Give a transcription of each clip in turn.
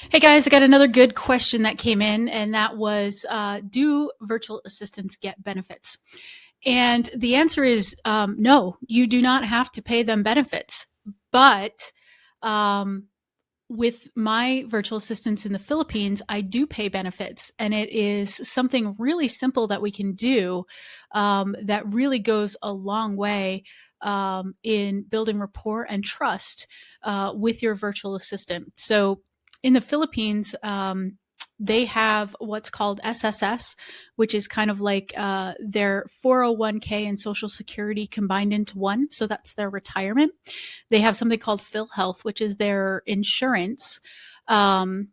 Hey guys, I got another good question that came in, and that was do virtual assistants get benefits? And the answer is no, you do not have to pay them benefits. But um, with my virtual assistants in the Philippines, I do pay benefits, and it is something really simple that we can do that really goes a long way in building rapport and trust with your virtual assistant. So in the Philippines, they have what's called SSS, which is kind of like their 401k and Social Security combined into one. So that's their retirement. They have something called PhilHealth, which is their insurance. Um,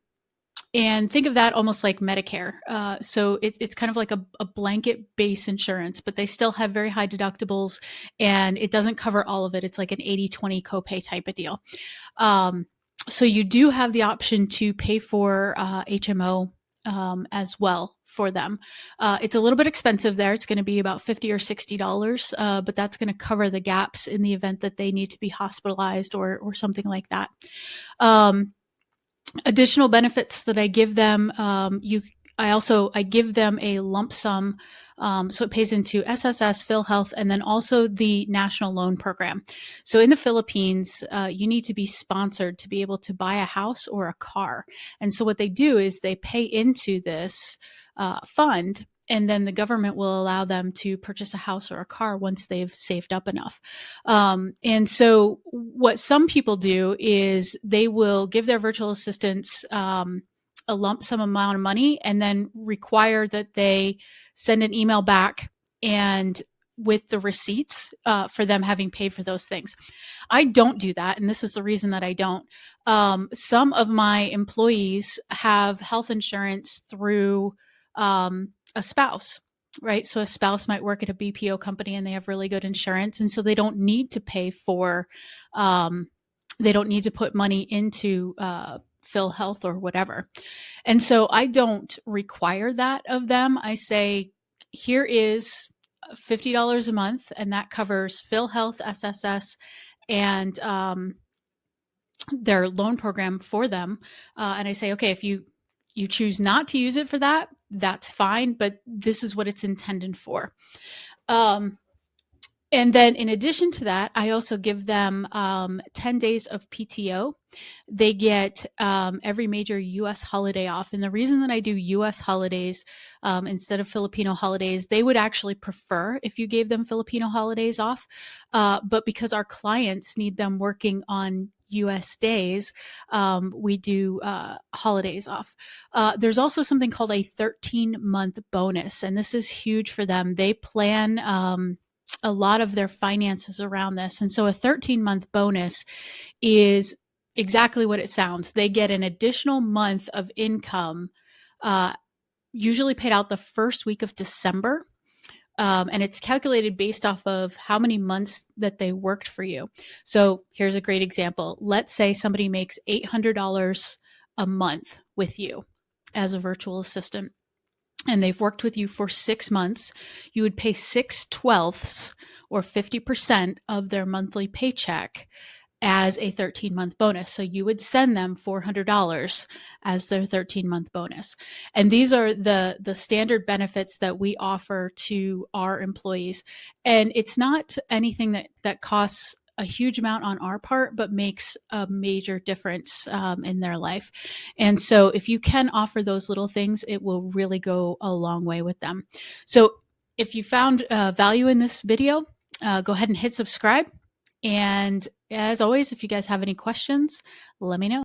and think of that almost like Medicare. So it's kind of like a blanket base insurance, but they still have very high deductibles and it doesn't cover all of it. It's like an 80-20 copay type of deal. Um, so you do have the option to pay for HMO as well for them. It's a little bit expensive there. It's going to be about $50 or $60, but that's going to cover the gaps in the event that they need to be hospitalized or something like that. Additional benefits that I give them, I give them a lump sum. So it pays into SSS, PhilHealth, and then also the National Loan Program. So in the Philippines, you need to be sponsored to be able to buy a house or a car. And so what they do is they pay into this fund, and then the government will allow them to purchase a house or a car once they've saved up enough. And so what some people do is they will give their virtual assistants a lump sum amount of money and then require that they send an email back and with the receipts for them having paid for those things. I don't do that, and this is the reason that I don't. Some of my employees have health insurance through a spouse, right? So a spouse might work at a BPO company and they have really good insurance. And so they don't need to pay for, they don't need to put money into PhilHealth or whatever. And so I don't require that of them. I say, here is $50 a month, and that covers PhilHealth, SSS, and their loan program for them. And I say, okay, if you choose not to use it for that, that's fine, but this is what it's intended for. Um, and then in addition to that, I also give them 10 days of PTO. They get every major US holiday off. And the reason that I do US holidays instead of Filipino holidays, they would actually prefer if you gave them Filipino holidays off. But because our clients need them working on US days, we do holidays off. There's also something called a 13-month bonus, and this is huge for them. They plan a lot of their finances around this. And so a 13-month bonus is exactly what it sounds. They get an additional month of income, usually paid out the first week of December. And it's calculated based off of how many months that they worked for you. So here's a great example. Let's say somebody makes $800 a month with you as a virtual assistant, and they've worked with you for 6 months. You would pay 6/12 or 50% of their monthly paycheck as a 13-month bonus. So you would send them $400 as their 13-month bonus. And these are the standard benefits that we offer to our employees. And it's not anything that costs a huge amount on our part, but makes a major difference in their life. And so if you can offer those little things, it will really go a long way with them. So if you found value in this video, go ahead and hit subscribe. And as always, if you guys have any questions, let me know.